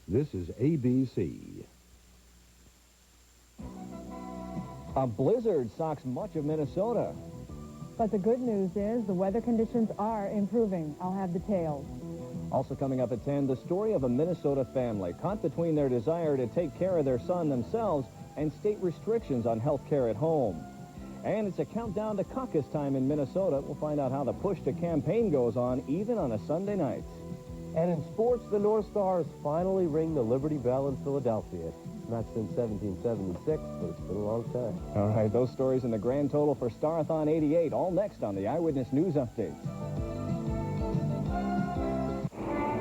This is ABC. A blizzard socks much of Minnesota. But the good news is the weather conditions are improving. I'll have details. Also coming up at 10, the story of a Minnesota family caught between their desire to take care of their son themselves and state restrictions on health care at home. And it's a countdown to caucus time in Minnesota. We'll find out how the push to campaign goes on, even on a Sunday night. And in sports, the North Stars finally ring the Liberty Bell in Philadelphia. Not since 1776, but it's been a long time. All right, those stories and the grand total for Starathon 88, all next on the Eyewitness News Update.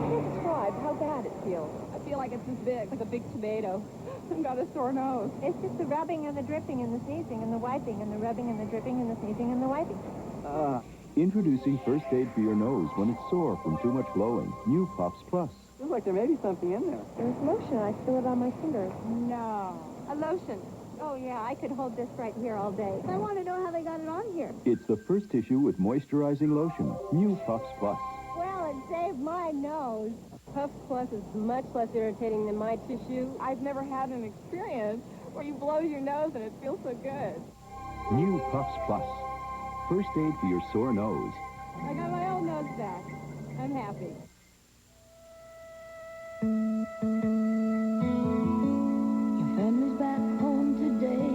Describe how bad it feels. I feel like it's this big, like a big tomato. I've got a sore nose. It's just the rubbing and the dripping and the sneezing and the wiping and the rubbing and the dripping and the sneezing and the wiping. Introducing first aid for your nose when it's sore from too much blowing. New Puffs Plus. Feels like there may be something in there. There's lotion. I feel it on my fingers. No. A lotion. Oh, yeah, I could hold this right here all day. I want to know how they got it on here. It's the first tissue with moisturizing lotion. New Puffs Plus. Well, it saved my nose. Puff Plus is much less irritating than my tissue. I've never had an experience where you blow your nose and it feels so good. New Puffs Plus. First aid for your sore nose. I got my old nose back. I'm happy. Your family's back home today,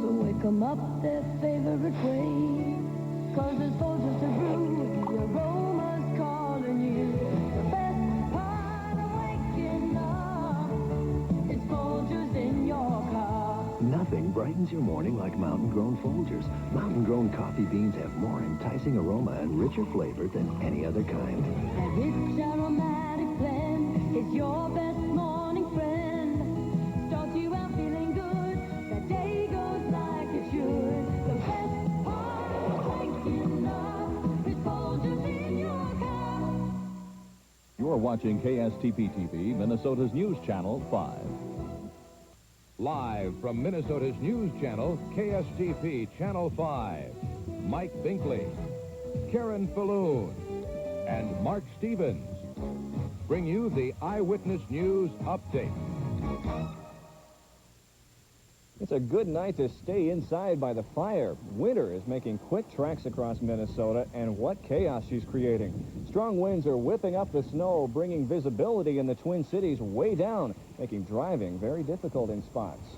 so wake 'em up their favorite way. 'Cause there's Folgers to brew, the aroma's calling you. The best part of waking up is Folgers in your car. Nothing brightens your morning like mountain-grown Folgers. Mountain-grown coffee beans have more enticing aroma and richer flavor than any other kind. That rich aromatic blend is your best morning friend. Starts you out feeling good. That day goes like it should. The best part of waking up is Folgers in your car. You're watching KSTP-TV, Minnesota's News Channel 5. Live from Minnesota's News Channel, KSTP Channel 5, Mike Binkley, Karen Falloon, and Mark Stevens bring you the Eyewitness News Update. It's a good night to stay inside by the fire. Winter is making quick tracks across Minnesota, and what chaos she's creating. Strong winds are whipping up the snow, bringing visibility in the Twin Cities way down, making driving very difficult in spots.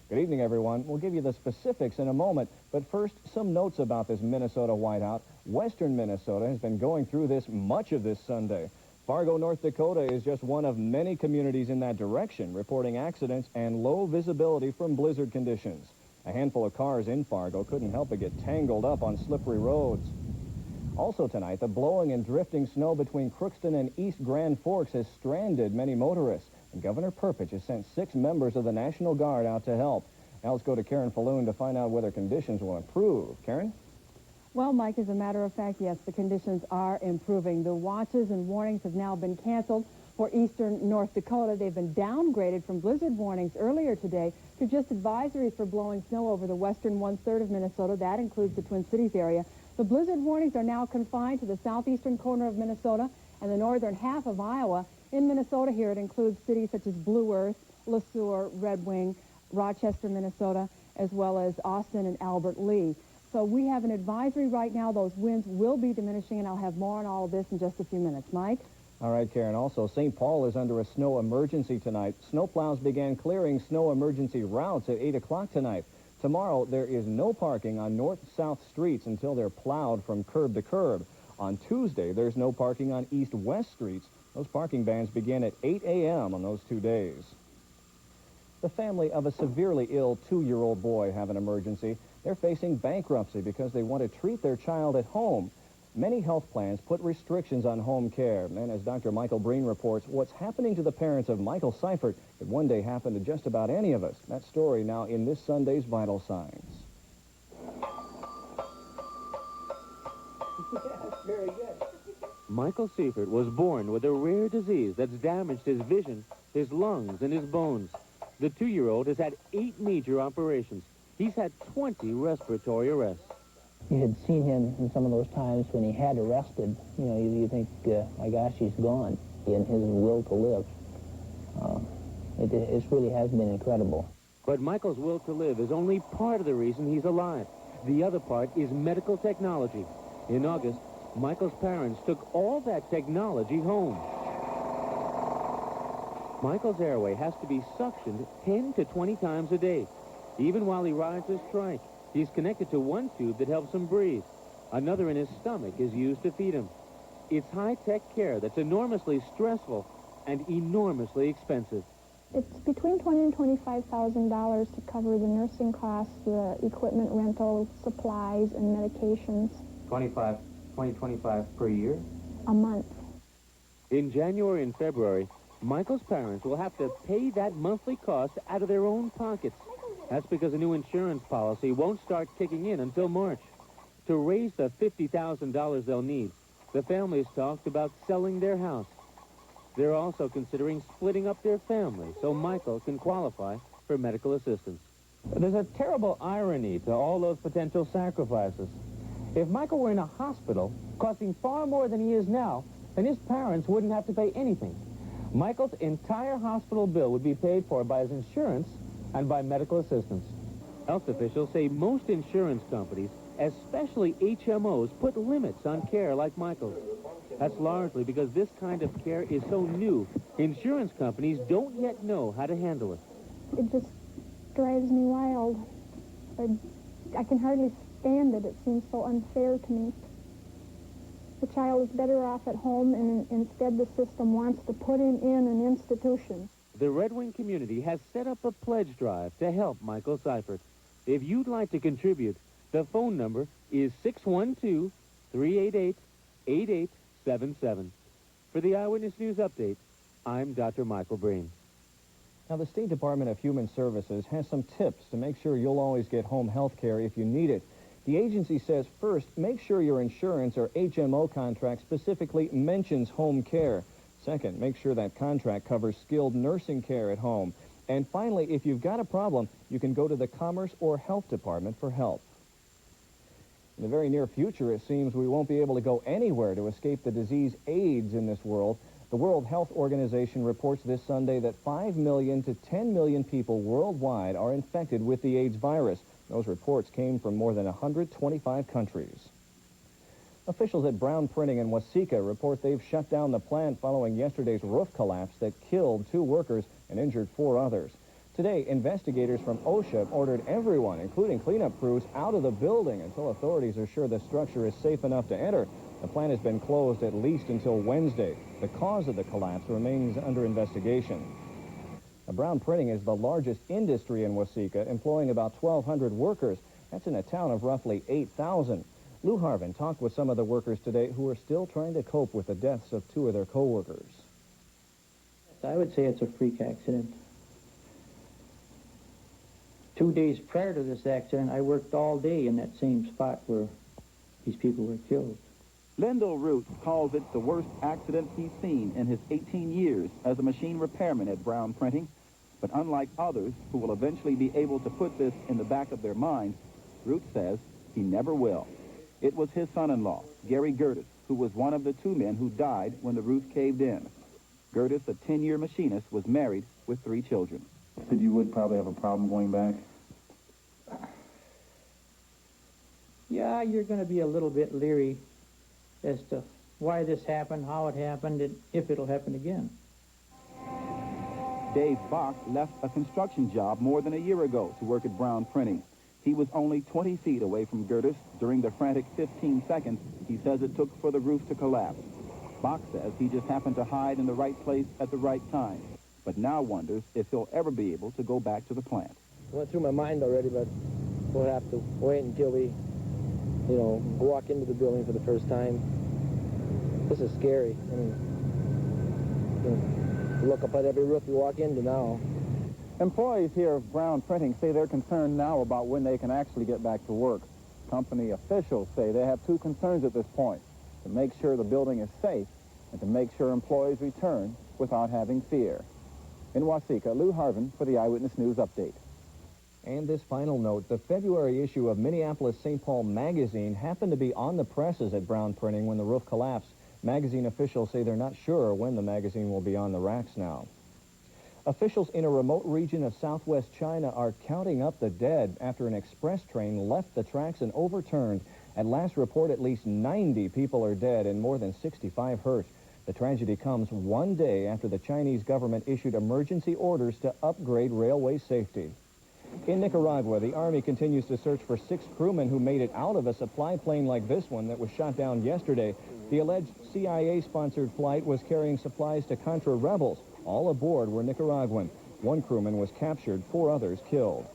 Good evening, everyone. We'll give you the specifics in a moment, but first, some notes about this Minnesota whiteout. Western Minnesota has been going through this much of this Sunday. Fargo, North Dakota is just one of many communities in that direction, reporting accidents and low visibility from blizzard conditions. A handful of cars in Fargo couldn't help but get tangled up on slippery roads. Also tonight, the blowing and drifting snow between Crookston and East Grand Forks has stranded many motorists, and Governor Perkins has sent 6 members of the National Guard out to help. Now let's go to Karen Falloon to find out whether conditions will improve. Karen? Well, Mike, as a matter of fact, yes, the conditions are improving. The watches and warnings have now been canceled for eastern North Dakota. They've been downgraded from blizzard warnings earlier today to just advisories for blowing snow over the western one-third of Minnesota. That includes the Twin Cities area. The blizzard warnings are now confined to the southeastern corner of Minnesota and the northern half of Iowa. In Minnesota here, it includes cities such as Blue Earth, Le Sueur, Red Wing, Rochester, Minnesota, as well as Austin and Albert Lee. So we have an advisory right now. Those winds will be diminishing, and I'll have more on all of this in just a few minutes. Mike? All right, Karen. Also, St. Paul is under a snow emergency tonight. Snowplows began clearing snow emergency routes at 8 o'clock tonight. Tomorrow, there is no parking on north-south streets until they're plowed from curb to curb. On Tuesday, there's no parking on east-west streets. Those parking bans begin at 8 a.m. on those 2 days. The family of a severely ill 2-year-old boy have an emergency. They're facing bankruptcy because they want to treat their child at home. Many health plans put restrictions on home care. And as Dr. Michael Breen reports, what's happening to the parents of Michael Seifert could one day happen to just about any of us. That story now in this Sunday's Vital Signs. Very good. Michael Seifert was born with a rare disease that's damaged his vision, his lungs, and his bones. The 2-year-old has had 8 major operations. He's had 20 respiratory arrests. You had seen him in some of those times when he had arrested. You know, you think, my gosh, he's gone, in his will to live. It really has been incredible. But Michael's will to live is only part of the reason he's alive. The other part is medical technology. In August, Michael's parents took all that technology home. Michael's airway has to be suctioned 10 to 20 times a day. Even while he rides his trike, he's connected to one tube that helps him breathe. Another in his stomach is used to feed him. It's high-tech care that's enormously stressful and enormously expensive. It's between $20,000 and $25,000 to cover the nursing costs, the equipment rental, supplies, and medications. 25 per year? A month. In January and February, Michael's parents will have to pay that monthly cost out of their own pockets. That's because a new insurance policy won't start kicking in until March. To raise the $50,000 they'll need, the families talked about selling their house. They're also considering splitting up their family so Michael can qualify for medical assistance. There's a terrible irony to all those potential sacrifices. If Michael were in a hospital, costing far more than he is now, then his parents wouldn't have to pay anything. Michael's entire hospital bill would be paid for by his insurance and by medical assistance. Health officials say most insurance companies, especially HMOs, put limits on care like Michael's. That's largely because this kind of care is so new. Insurance companies don't yet know how to handle it. It just drives me wild. I can hardly stand it. It seems so unfair to me. The child is better off at home, and instead the system wants to put him in an institution. The Red Wing community has set up a pledge drive to help Michael Seifert. If you'd like to contribute, the phone number is 612-388-8877. For the Eyewitness News Update, I'm Dr. Michael Breen. Now, the State Department of Human Services has some tips to make sure you'll always get home health care if you need it. The agency says, first, make sure your insurance or HMO contract specifically mentions home care. Second, make sure that contract covers skilled nursing care at home. And finally, if you've got a problem, you can go to the Commerce or Health Department for help. In the very near future, it seems we won't be able to go anywhere to escape the disease AIDS in this world. The World Health Organization reports this Sunday that 5 million to 10 million people worldwide are infected with the AIDS virus. Those reports came from more than 125 countries. Officials at Brown Printing in Waseca report they've shut down the plant following yesterday's roof collapse that killed 2 workers and injured 4 others. Today, investigators from OSHA ordered everyone, including cleanup crews, out of the building until authorities are sure the structure is safe enough to enter. The plant has been closed at least until Wednesday. The cause of the collapse remains under investigation. Now, Brown Printing is the largest industry in Waseca, employing about 1,200 workers. That's in a town of roughly 8,000. Lou Harvin talked with some of the workers today who are still trying to cope with the deaths of 2 of their co-workers. I would say it's a freak accident. 2 days prior to this accident, I worked all day in that same spot where these people were killed. Lendl Root calls it the worst accident he's seen in his 18 years as a machine repairman at Brown Printing. But unlike others who will eventually be able to put this in the back of their minds, Root says he never will. It was his son-in-law, Gary Gertis, who was one of the 2 men who died when the roof caved in. Gertis, a 10-year machinist, was married with 3 children. Said you would probably have a problem going back? Yeah, you're going to be a little bit leery as to why this happened, how it happened, and if it'll happen again. Dave Bach left a construction job more than a year ago to work at Brown Printing. He was only 20 feet away from Gertis during the frantic 15 seconds he says it took for the roof to collapse. Bach says he just happened to hide in the right place at the right time, but now wonders if he'll ever be able to go back to the plant. It went through my mind already, but we'll have to wait until we, walk into the building for the first time. This is scary. I mean, you look up at every roof you walk into now. Employees here of Brown Printing say they're concerned now about when they can actually get back to work. Company officials say they have 2 concerns at this point: to make sure the building is safe and to make sure employees return without having fear. In Waseca, Lou Harvin for the Eyewitness News Update. And this final note, the February issue of Minneapolis St. Paul magazine happened to be on the presses at Brown Printing when the roof collapsed. Magazine officials say they're not sure when the magazine will be on the racks now. Officials in a remote region of southwest China are counting up the dead after an express train left the tracks and overturned. At last report, at least 90 people are dead and more than 65 hurt. The tragedy comes one day after the Chinese government issued emergency orders to upgrade railway safety. In Nicaragua, the Army continues to search for 6 crewmen who made it out of a supply plane like this one that was shot down yesterday. The alleged CIA-sponsored flight was carrying supplies to Contra rebels. All aboard were Nicaraguan. 1 crewman was captured, 4 others killed.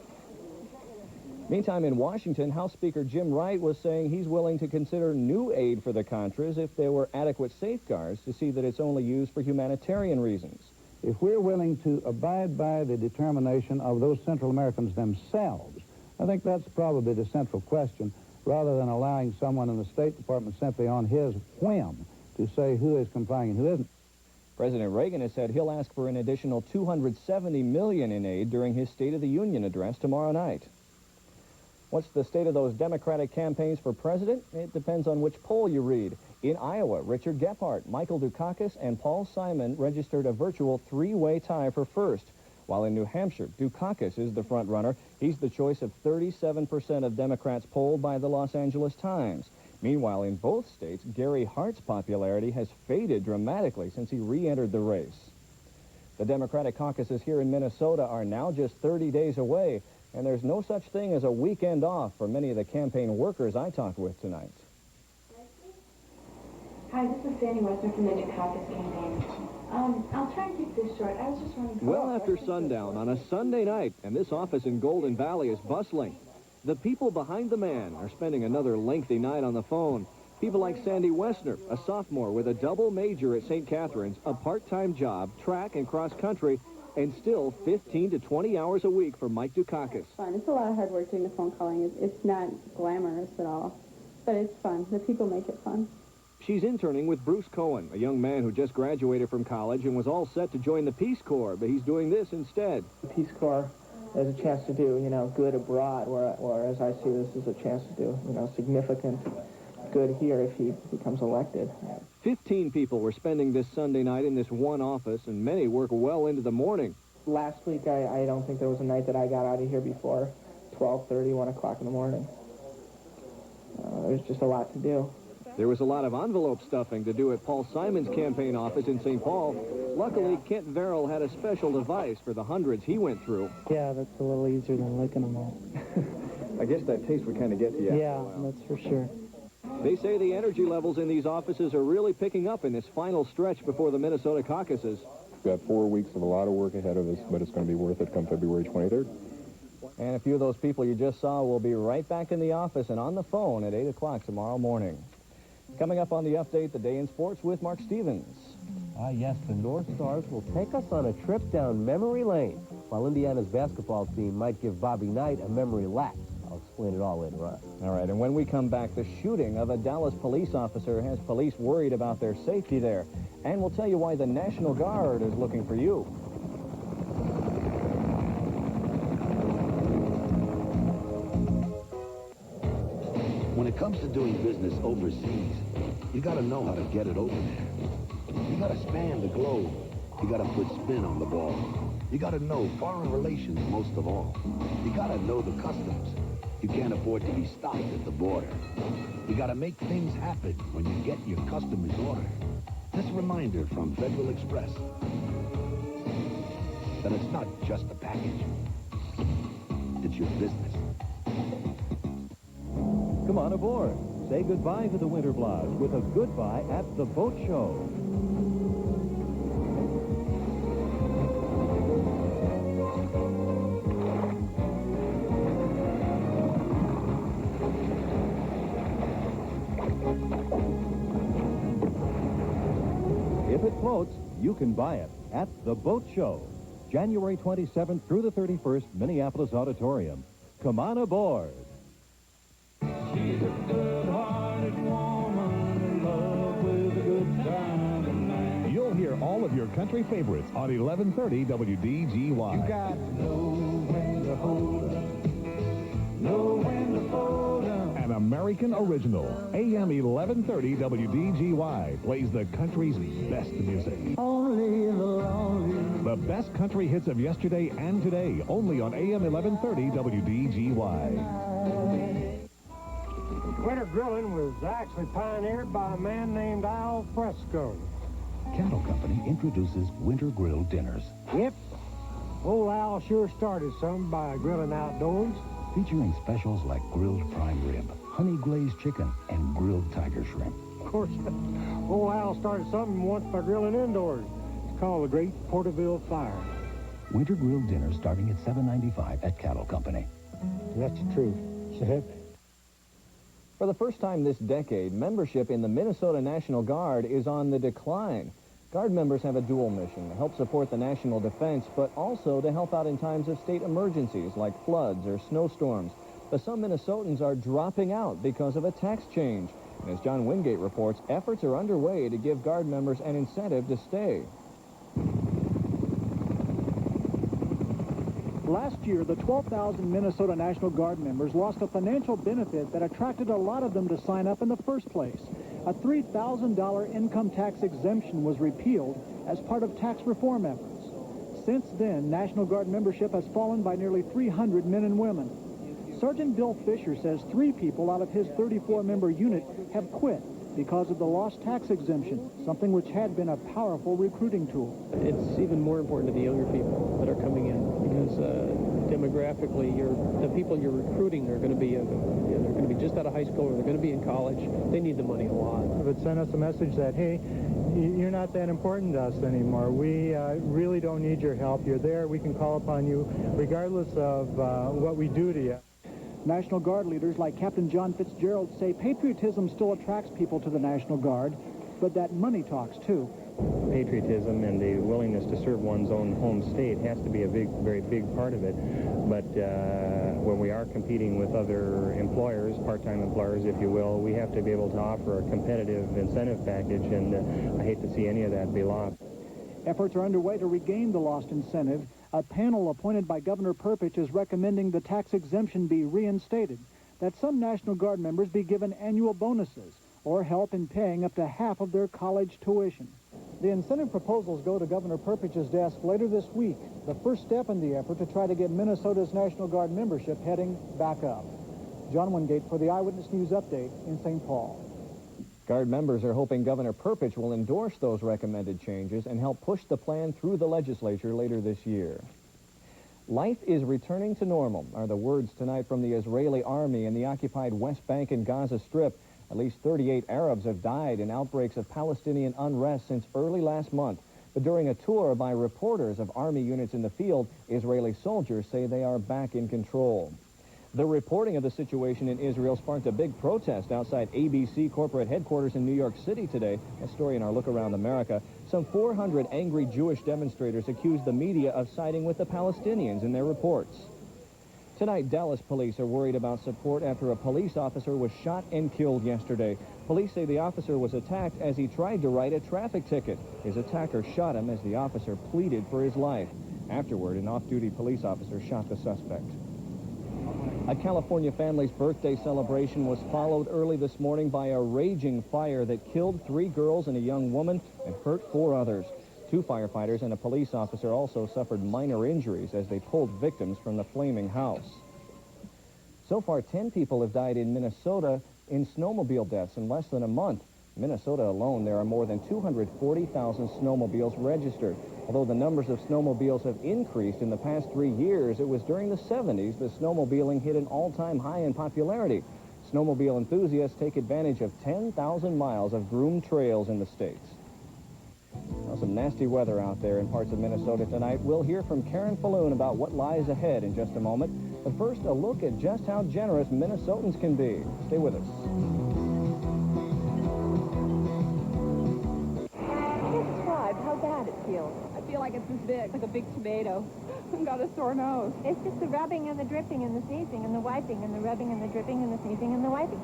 Meantime, in Washington, House Speaker Jim Wright was saying he's willing to consider new aid for the Contras if there were adequate safeguards to see that it's only used for humanitarian reasons. If we're willing to abide by the determination of those Central Americans themselves, I think that's probably the central question, rather than allowing someone in the State Department simply on his whim to say who is complying and who isn't. President Reagan has said he'll ask for an additional $270 million in aid during his State of the Union address tomorrow night. What's the state of those Democratic campaigns for president? It depends on which poll you read. In Iowa, Richard Gephardt, Michael Dukakis, and Paul Simon registered a virtual 3-way tie for first. While in New Hampshire, Dukakis is the front-runner. He's the choice of 37% of Democrats polled by the Los Angeles Times. Meanwhile, in both states, Gary Hart's popularity has faded dramatically since he re-entered the race. The Democratic caucuses here in Minnesota are now just 30 days away, and there's no such thing as a weekend off for many of the campaign workers I talked with tonight. Hi, this is Sandy Westner from the Caucus campaign. I'll try and keep this short. I was just wondering... Well after sundown on a Sunday night, and this office in Golden Valley is bustling. The people behind the man are spending another lengthy night on the phone. People like Sandy Westner, a sophomore with a double major at St. Catherine's, a part-time job, track and cross-country, and still 15 to 20 hours a week for Mike Dukakis. Fun. It's a lot of hard work doing the phone calling. It's not glamorous at all, but it's fun. The people make it fun. She's interning with Bruce Cohen, a young man who just graduated from college and was all set to join the Peace Corps, but he's doing this instead. The Peace Corps is a chance to do, good abroad, whereas I see this as a chance to do, significant good here if he becomes elected. 15 people were spending this Sunday night in this one office, and many work well into the morning. Last week, I don't think there was a night that I got out of here before 12:30, 1 o'clock in the morning. There's just a lot to do. There was a lot of envelope stuffing to do at Paul Simon's campaign office in St. Paul. Luckily, Kent Verrill had a special device for the hundreds he went through. Yeah, that's a little easier than licking them all. I guess that taste would kind of get to you. Yeah, that's for sure. They say the energy levels in these offices are really picking up in this final stretch before the Minnesota caucuses. We've got 4 weeks of a lot of work ahead of us, but it's going to be worth it come February 23rd. And a few of those people you just saw will be right back in the office and on the phone at 8 o'clock tomorrow morning. Coming up on the update, the day in sports with Mark Stevens. Yes, the North Stars will take us on a trip down memory lane, while Indiana's basketball team might give Bobby Knight a memory lapse. I'll explain it all later on. All right, and when we come back, the shooting of a Dallas police officer has police worried about their safety there. And we'll tell you why the National Guard is looking for you. When it comes to doing business overseas, you gotta know how to get it over there. You gotta span the globe. You gotta put spin on the ball. You gotta know foreign relations most of all. You gotta know the customs. You can't afford to be stopped at the border. You gotta make things happen when you get your customer's order. This reminder from Federal Express that it's not just a package. It's your business. Come on aboard. Say goodbye to the winter blouse with a goodbye at the boat show. If it floats, you can buy it at the boat show. January 27th through the 31st, Minneapolis Auditorium. Come on aboard. She's a good-hearted woman in love with a good time tonight. You'll hear all of your country favorites on 1130 WDGY. You got to know when to hold up, know when to fold up. An American original. AM 1130 WDGY plays the country's best music. Only the lonely. The best country hits of yesterday and today, only on AM 1130 WDGY. Winter grilling was actually pioneered by a man named Al Fresco. Cattle Company introduces winter grill dinners. Yep. Old Al sure started some by grilling outdoors. Featuring specials like grilled prime rib, honey glazed chicken, and grilled tiger shrimp. Of course, old Al started something once by grilling indoors. It's called the Great Porterville Fire. Winter grill dinners starting at $7.95 at Cattle Company. That's the truth. For the first time this decade, membership in the Minnesota National Guard is on the decline. Guard members have a dual mission, to help support the national defense, but also to help out in times of state emergencies like floods or snowstorms. But some Minnesotans are dropping out because of a tax change. And as John Wingate reports, efforts are underway to give Guard members an incentive to stay. Last year, the 12,000 Minnesota National Guard members lost a financial benefit that attracted a lot of them to sign up in the first place. A $3,000 income tax exemption was repealed as part of tax reform efforts. Since then, National Guard membership has fallen by nearly 300 men and women. Sergeant Bill Fisher says 3 people out of his 34-member unit have quit because of the lost tax exemption, something which had been a powerful recruiting tool. It's even more important to the younger people that are coming in because demographically, the people you're recruiting are going to be they're going to be just out of high school or they're going to be in college. They need the money a lot. It would send us a message that, hey, you're not that important to us anymore. We really don't need your help. You're there. We can call upon you regardless of what we do to you. National Guard leaders like Captain John Fitzgerald say patriotism still attracts people to the National Guard, but that money talks too. Patriotism and the willingness to serve one's own home state has to be a very big part of it. But when we are competing with other employers, part-time employers, if you will, we have to be able to offer a competitive incentive package, and I hate to see any of that be lost. Efforts are underway to regain the lost incentive. A panel appointed by Governor Perpich is recommending the tax exemption be reinstated, that some National Guard members be given annual bonuses or help in paying up to half of their college tuition. The incentive proposals go to Governor Perpich's desk later this week, the first step in the effort to try to get Minnesota's National Guard membership heading back up. John Wingate for the Eyewitness News Update in St. Paul. Guard members are hoping Governor Perpich will endorse those recommended changes and help push the plan through the legislature later this year. Life is returning to normal are the words tonight from the Israeli army in the occupied West Bank and Gaza Strip. At least 38 Arabs have died in outbreaks of Palestinian unrest since early last month. But during a tour by reporters of army units in the field, Israeli soldiers say they are back in control. The reporting of the situation in Israel sparked a big protest outside ABC corporate headquarters in New York City today. A story in our Look Around America. Some 400 angry Jewish demonstrators accused the media of siding with the Palestinians in their reports. Tonight, Dallas police are worried about support after a police officer was shot and killed yesterday. Police say the officer was attacked as he tried to write a traffic ticket. His attacker shot him as the officer pleaded for his life. Afterward, an off-duty police officer shot the suspect. A California family's birthday celebration was followed early this morning by a raging fire that killed 3 girls and a young woman and hurt 4 others. 2 firefighters and a police officer also suffered minor injuries as they pulled victims from the flaming house. So far, 10 people have died in Minnesota in snowmobile deaths in less than a month. In Minnesota alone, there are more than 240,000 snowmobiles registered. Although the numbers of snowmobiles have increased in the past 3 years, it was during the 70s that snowmobiling hit an all-time high in popularity. Snowmobile enthusiasts take advantage of 10,000 miles of groomed trails in the states. Well, some nasty weather out there in parts of Minnesota tonight. We'll hear from Karen Falloon about what lies ahead in just a moment. But first, a look at just how generous Minnesotans can be. Stay with us. Describe how bad it feels. I feel like it's this big, like a big tomato. I've got a sore nose. It's just the rubbing and the dripping and the sneezing and the wiping and the rubbing and the dripping and the sneezing and the wiping.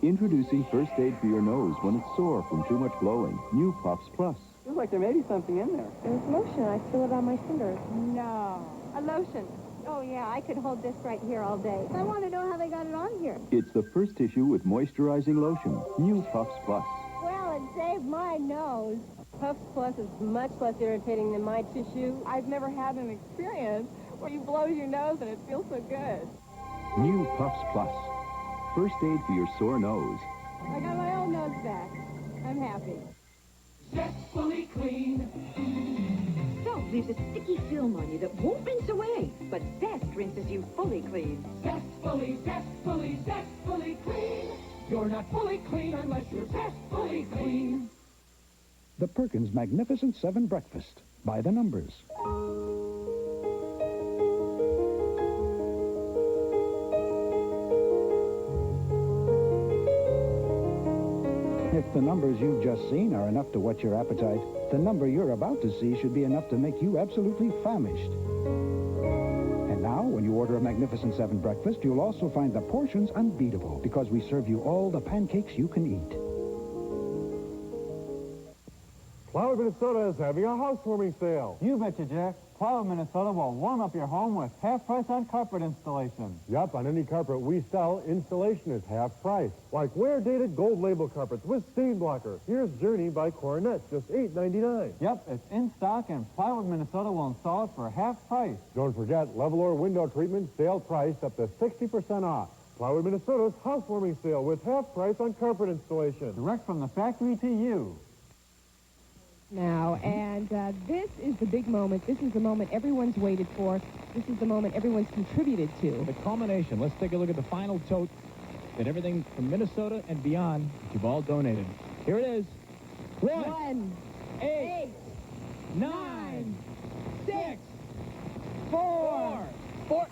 Introducing first aid for your nose when it's sore from too much blowing. New Puffs Plus. Feels like there may be something in there. There's lotion. I feel it on my fingers. No. A lotion. Oh, yeah, I could hold this right here all day. I want to know how they got it on here. It's the first tissue with moisturizing lotion. New Puffs Plus. Well, it saved of my nose. Puffs Plus is much less irritating than my tissue. I've never had an experience where you blow your nose and it feels so good. New Puffs Plus. First aid for your sore nose. I got my old nose back. I'm happy. Zestfully clean. Soap leaves a sticky film on you that won't rinse away, but Zest rinses you fully clean. Zestfully, zestfully, zestfully clean. You're not fully clean unless you're zestfully clean. The Perkins Magnificent Seven Breakfast. By the numbers. If the numbers you've just seen are enough to whet your appetite, the number you're about to see should be enough to make you absolutely famished. And now, when you order a Magnificent Seven breakfast, you'll also find the portions unbeatable because we serve you all the pancakes you can eat. Plywood, Minnesota is having a housewarming sale. You betcha, Jack. Plywood, Minnesota will warm up your home with half price on carpet installation. Yep, on any carpet we sell, installation is half price. Like wear-dated gold label carpets with stain blocker. Here's Journey by Coronet, just $8.99. Yep, it's in stock, and Plywood, Minnesota will install it for half price. Don't forget, level or window treatment, sale price up to 60% off. Plywood, Minnesota's housewarming sale with half price on carpet installation. Direct from the factory to you. Now, and this is the big moment. This is the moment everyone's waited for. This is the moment everyone's contributed to. The culmination. Let's take a look at the final tote and everything from Minnesota and beyond that you've all donated. Here it is. 1, 8, 9, 6, 4,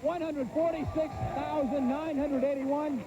146,981.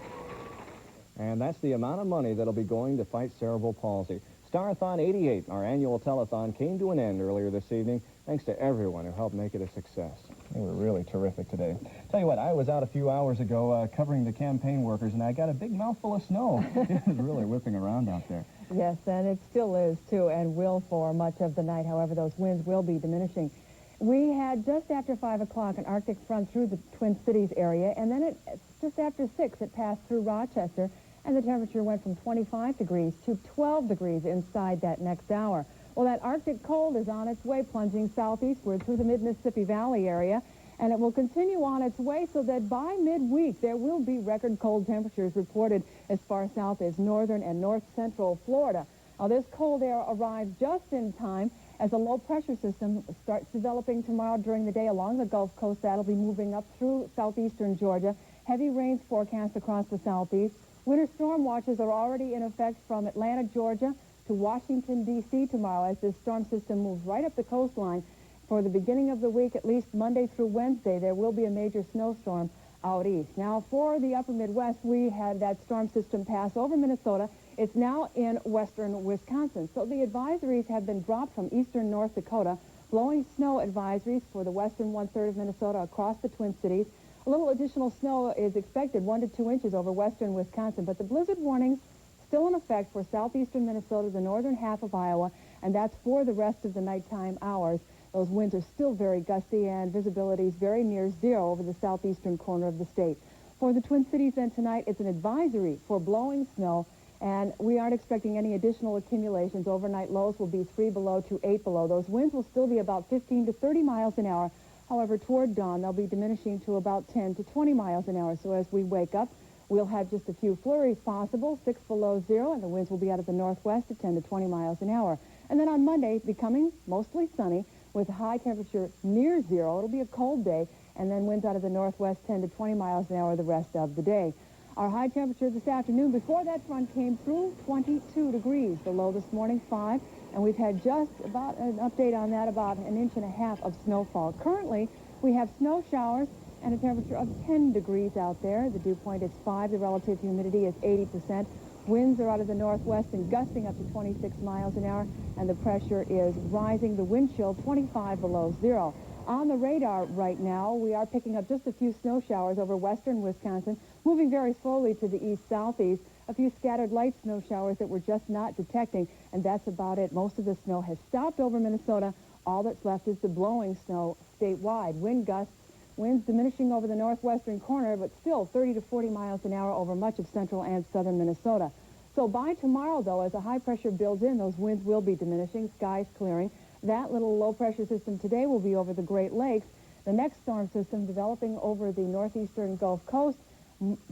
And that's the amount of money that'll be going to fight cerebral palsy. Starathon 88, our annual telethon, came to an end earlier this evening, thanks to everyone who helped make it a success. They were really terrific today. Tell you what, I was out a few hours ago covering the campaign workers, and I got a big mouthful of snow. It was really whipping around out there. Yes, and it still is, too, and will for much of the night. However, those winds will be diminishing. We had just after 5 o'clock an Arctic front through the Twin Cities area, and then just after 6 it passed through Rochester, and the temperature went from 25 degrees to 12 degrees inside that next hour. Well, that Arctic cold is on its way, plunging southeastward through the mid-Mississippi Valley area, and it will continue on its way so that by midweek there will be record cold temperatures reported as far south as northern and north-central Florida. Now, this cold air arrives just in time as a low-pressure system starts developing tomorrow during the day along the Gulf Coast. That'll be moving up through southeastern Georgia. Heavy rains forecast across the southeast. Winter storm watches are already in effect from Atlanta, Georgia, to Washington, D.C. tomorrow as this storm system moves right up the coastline. For the beginning of the week, at least Monday through Wednesday, there will be a major snowstorm out east. Now, for the upper Midwest, we had that storm system pass over Minnesota. It's now in western Wisconsin. So the advisories have been dropped from eastern North Dakota, blowing snow advisories for the western one-third of Minnesota across the Twin Cities. A little additional snow is expected, 1 to 2 inches over western Wisconsin, but the blizzard warnings still in effect for southeastern Minnesota, the northern half of Iowa, and that's for the rest of the nighttime hours. Those winds are still very gusty, and visibility is very near zero over the southeastern corner of the state. For the Twin Cities then tonight, it's an advisory for blowing snow, and we aren't expecting any additional accumulations. Overnight lows will be 3 below to 8 below. Those winds will still be about 15 to 30 miles an hour. However, toward dawn, they'll be diminishing to about 10 to 20 miles an hour. So as we wake up, we'll have just a few flurries possible, 6 below zero, and the winds will be out of the northwest at 10 to 20 miles an hour. And then on Monday, becoming mostly sunny with a high temperature near zero. It'll be a cold day, and then winds out of the northwest 10 to 20 miles an hour the rest of the day. Our high temperature this afternoon, before that front came through, 22 degrees. The low this morning, 5. And we've had just about an update on that, about 1.5 inches of snowfall. Currently, we have snow showers and a temperature of 10 degrees out there. The dew point is 5. The relative humidity is 80%. Winds are out of the northwest and gusting up to 26 miles an hour, and the pressure is rising. The wind chill 25 below zero. On the radar right now, we are picking up just a few snow showers over western Wisconsin, moving very slowly to the east-southeast. A few scattered light snow showers that we're just not detecting, and that's about it. Most of the snow has stopped over Minnesota. All that's left is the blowing snow statewide. Wind gusts, winds diminishing over the northwestern corner, but still 30 to 40 miles an hour over much of central and southern Minnesota. So by tomorrow, though, as the high pressure builds in, those winds will be diminishing, skies clearing. That little low pressure system today will be over the Great Lakes. The next storm system developing over the northeastern Gulf Coast,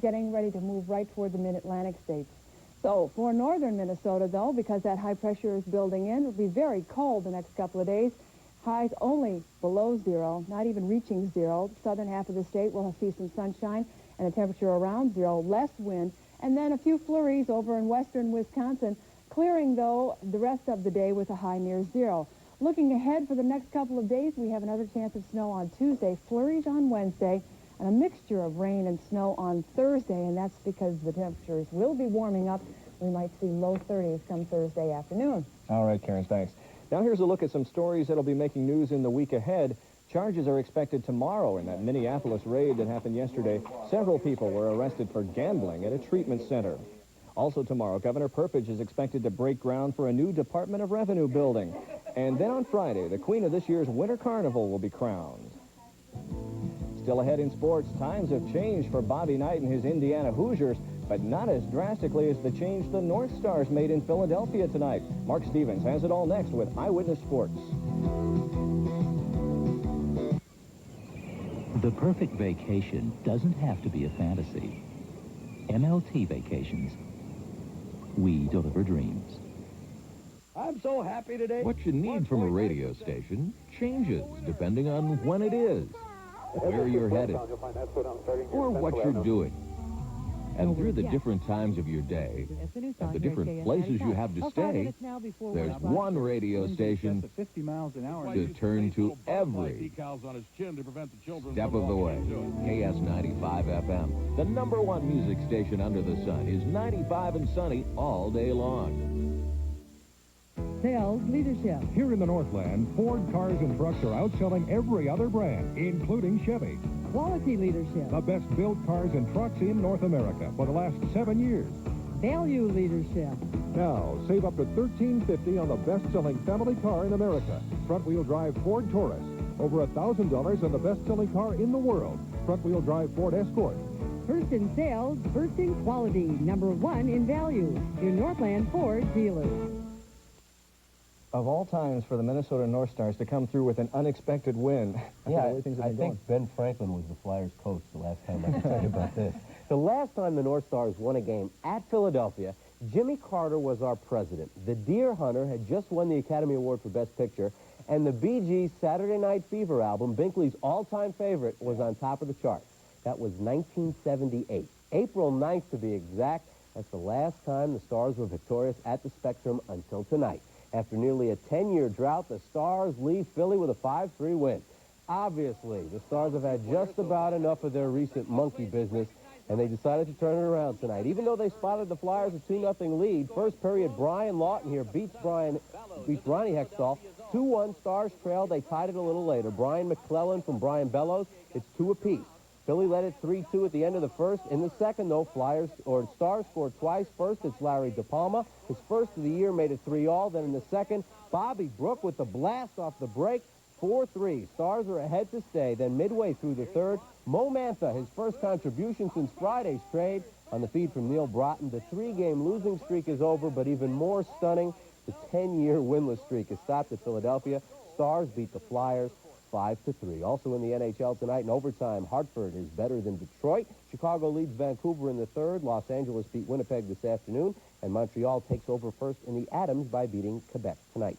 getting ready to move right toward the mid-Atlantic states. So for northern Minnesota, though, because that high pressure is building in, it'll be very cold the next couple of days. Highs only below zero, not even reaching zero. Southern half of the state will see some sunshine and a temperature around zero, less wind, and then a few flurries over in western Wisconsin, clearing, though, the rest of the day with a high near zero. Looking ahead for the next couple of days, we have another chance of snow on Tuesday, flurries on Wednesday, and a mixture of rain and snow on Thursday, and that's because the temperatures will be warming up. We might see low 30s come Thursday afternoon. All right, Karen, thanks. Now here's a look at some stories that'll be making news in the week ahead. Charges are expected tomorrow in that Minneapolis raid that happened yesterday. Several people were arrested for gambling at a treatment center. Also tomorrow, Governor Perkins is expected to break ground for a new Department of Revenue building. And then on Friday, the queen of this year's Winter Carnival will be crowned. Still ahead in sports, times have changed for Bobby Knight and his Indiana Hoosiers, but not as drastically as the change the North Stars made in Philadelphia tonight. Mark Stevens has it all next with Eyewitness Sports. The perfect vacation doesn't have to be a fantasy. MLT Vacations. We deliver dreams. I'm so happy today. What you need from a radio station changes depending on when it is, where you're headed, or what you're doing. And through the different times of your day and the different places you have to stay, there's one radio station to turn to every step of the way. KS95 FM, the #1 music station under the sun, is 95 and sunny all day long. Sales leadership. Here in the Northland, Ford cars and trucks are outselling every other brand, including Chevy. Quality leadership. The best built cars and trucks in North America for the last 7 years. Value leadership. Now, save up to $1,350 on the best-selling family car in America. Front-wheel drive Ford Taurus. Over $1,000 on the best-selling car in the world. Front-wheel drive Ford Escort. First in sales, first in quality, #1 in value. Your Northland Ford dealers. Of all times for the Minnesota North Stars to come through with an unexpected win. Yeah, I think Ben Franklin was the Flyers coach the last time I tell you about this. The last time the North Stars won a game at Philadelphia, Jimmy Carter was our president. The Deer Hunter had just won the Academy Award for Best Picture, and the Bee Gees' Saturday Night Fever album, Binkley's all-time favorite, was on top of the charts. That was 1978. April 9th, to be exact. That's the last time the Stars were victorious at the Spectrum until tonight. After nearly a 10-year drought, the Stars leave Philly with a 5-3 win. Obviously, the Stars have had just about enough of their recent monkey business, and they decided to turn it around tonight. Even though they spotted the Flyers a 2-0 lead, first period, Brian Lawton here beats Ronnie Hextall. 2-1, Stars trailed. They tied it a little later. Brian McClellan from Brian Bellows. It's 2 apiece. Philly led it 3-2 at the end of the first. In the second, though, Stars scored twice. First, it's Larry DePalma. His first of the year made it 3-all. Then in the second, Bobby Brook with the blast off the break. 4-3. Stars are ahead to stay. Then midway through the third, Mo Mantha, his first contribution since Friday's trade. On the feed from Neil Broughton, the 3-game losing streak is over, but even more stunning, the 10-year winless streak is stopped at Philadelphia. Stars beat the Flyers 5-3. Also in the NHL tonight in overtime, Hartford is better than Detroit. Chicago leads Vancouver in the third. Los Angeles beat Winnipeg this afternoon. And Montreal takes over first in the Adams by beating Quebec tonight.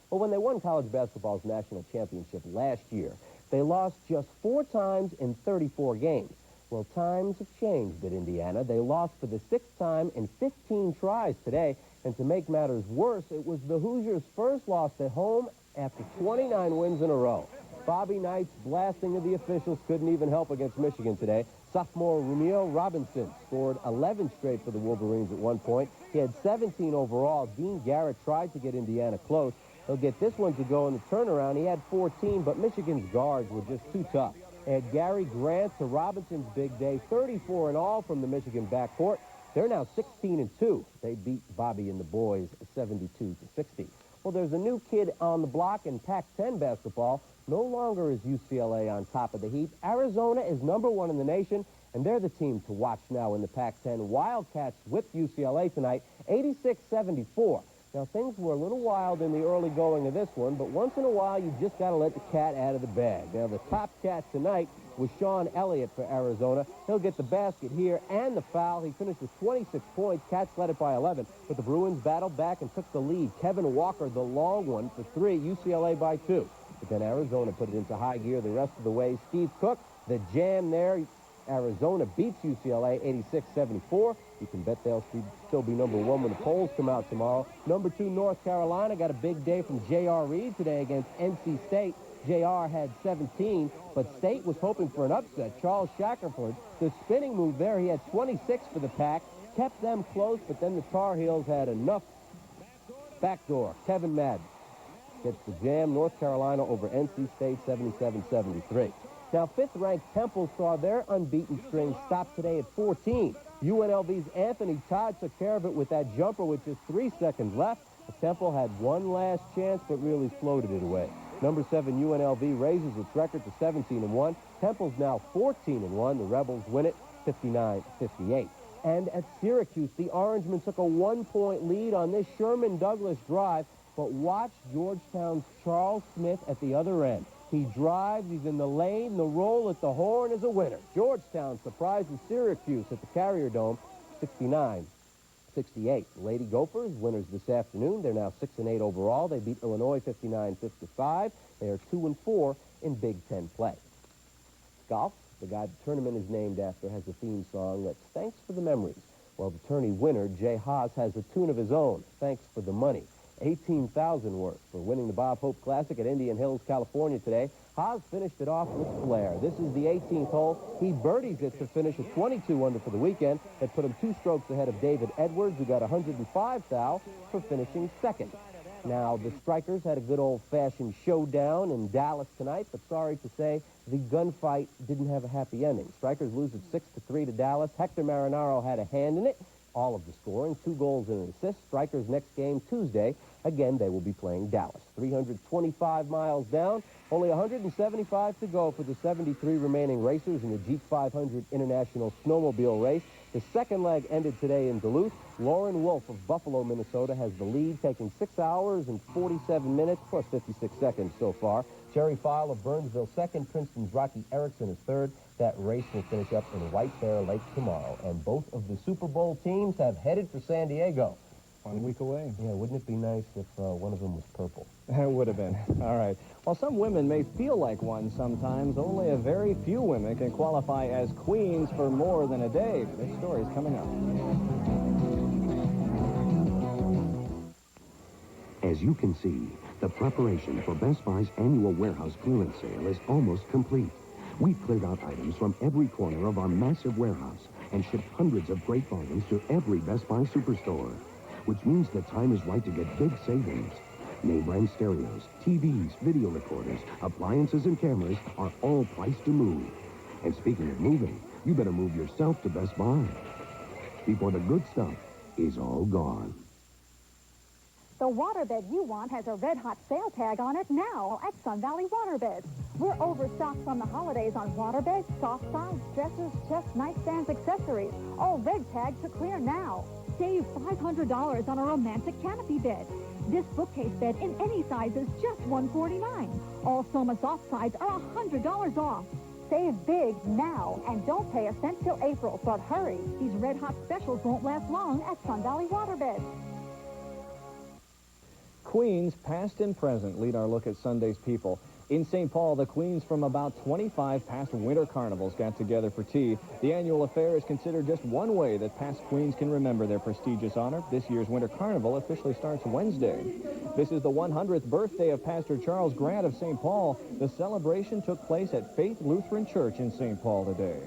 Well, when they won college basketball's national championship last year, they lost just 4 times in 34 games. Well, times have changed at Indiana. They lost for the 6th time in 15 tries today. And to make matters worse, it was the Hoosiers' first loss at home after 29 wins in a row. Bobby Knight's blasting of the officials couldn't even help against Michigan today. Sophomore Romeo Robinson scored 11 straight for the Wolverines at one point. He had 17 overall. Dean Garrett tried to get Indiana close. He'll get this one to go in the turnaround. He had 14, but Michigan's guards were just too tough. They had Gary Grant to Robinson's big day, 34 in all from the Michigan backcourt. They're now 16-2. They beat Bobby and the boys 72-60. Well, there's a new kid on the block in Pac-10 basketball. No longer is UCLA on top of the heap. Arizona is #1 in the nation, and they're the team to watch now in the Pac-10. Wildcats whipped UCLA tonight, 86-74. Now, things were a little wild in the early going of this one, but once in a while, you just got to let the cat out of the bag. Now, the top cat tonight was Sean Elliott for Arizona. He'll get the basket here and the foul. He finished with 26 points. Cats led it by 11, but the Bruins battled back and took the lead. Kevin Walker, the long one, for 3, UCLA by 2. But then Arizona put it into high gear the rest of the way. Steve Cook, the jam there. Arizona beats UCLA 86-74. You can bet they'll still be number 1 when the polls come out tomorrow. Number 2, North Carolina, got a big day from J.R. Reed today against NC State. J.R. had 17, but State was hoping for an upset. Charles Shackelford, the spinning move there, he had 26 for the Pack, kept them close, but then the Tar Heels had enough. Backdoor, Kevin Madden gets the jam. North Carolina over NC State 77-73. Now, 5th-ranked Temple saw their unbeaten string stop today at 14. UNLV's Anthony Todd took care of it with that jumper with just 3 seconds left. But Temple had one last chance, but really floated it away. Number 7 UNLV raises its record to 17-1. Temple's now 14-1. The Rebels win it 59-58. And at Syracuse, the Orangemen took a 1-point lead on this Sherman Douglas drive. But watch Georgetown's Charles Smith at the other end. He drives, he's in the lane, the roll at the horn is a winner. Georgetown surprises Syracuse at the Carrier Dome, 69-68. The Lady Gophers, winners this afternoon. They're now 6-8 overall. They beat Illinois 59-55. They are 2-4 in Big Ten play. Golf, the guy the tournament is named after, has a theme song that's Thanks for the Memories. Well, the tourney winner, Jay Haas, has a tune of his own, Thanks for the Money. 18,000 worth for winning the Bob Hope Classic at Indian Hills, California today. Haas finished it off with flair. This is the 18th hole. He birdies it to finish at 22 under for the weekend. That put him 2 strokes ahead of David Edwards, who got 105 thou for finishing second. Now, the Strikers had a good old-fashioned showdown in Dallas tonight, but sorry to say, the gunfight didn't have a happy ending. Strikers lose at 6-3 to Dallas. Hector Marinaro had a hand in it. All of the scoring, 2 goals and an assist. Strikers next game Tuesday. Again, they will be playing Dallas. 325 miles down, only 175 to go for the 73 remaining racers in the Jeep 500 International Snowmobile Race. The second leg ended today in Duluth. Lauren Wolf of Buffalo, Minnesota, has the lead, taking 6 hours and 47 minutes, plus 56 seconds so far. Jerry File of Burnsville second. Princeton's Rocky Erickson is third. That race will finish up in White Bear Lake tomorrow. And both of the Super Bowl teams have headed for San Diego. 1 week away. Yeah, wouldn't it be nice if one of them was purple? It would have been. All right. While some women may feel like one sometimes, only a very few women can qualify as queens for more than a day. This story is coming up. As you can see, the preparation for Best Buy's annual warehouse clearance sale is almost complete. We've cleared out items from every corner of our massive warehouse and shipped hundreds of great bargains to every Best Buy superstore, which means the time is right to get big savings. Name-brand stereos, TVs, video recorders, appliances, and cameras are all priced to move. And speaking of moving, you better move yourself to Best Buy before the good stuff is all gone. The waterbed you want has a red-hot sale tag on it now at Sun Valley Waterbeds. We're overstocked from the holidays on waterbeds, soft sides, dressers, chests, nightstands, accessories. All red tags to clear now. Save $500 on a romantic canopy bed. This bookcase bed in any size is just $149. All Soma soft sides are $100 off. Save big now and don't pay a cent till April, but hurry. These red-hot specials won't last long at Sun Valley Waterbeds. Queens, past and present, lead our look at Sunday's people. In St. Paul, the queens from about 25 past winter carnivals got together for tea. The annual affair is considered just one way that past queens can remember their prestigious honor. This year's winter carnival officially starts Wednesday. This is the 100th birthday of Pastor Charles Grant of St. Paul. The celebration took place at Faith Lutheran Church in St. Paul today.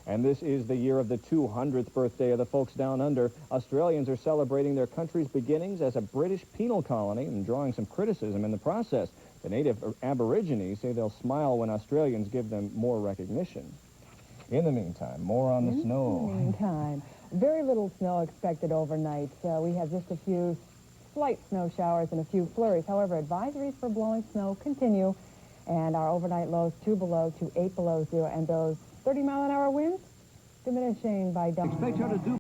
And this is the year of the 200th birthday of the folks down under. Australians are celebrating their country's beginnings as a British penal colony and drawing some criticism in the process. The native Aborigines say they'll smile when Australians give them more recognition. In the meantime, more on the snow. In the meantime, very little snow expected overnight. We have just a few slight snow showers and a few flurries. However, advisories for blowing snow continue, and our overnight lows 2 below to 8 below zero, and those 30-mile-an-hour winds diminishing by double. Expect her to do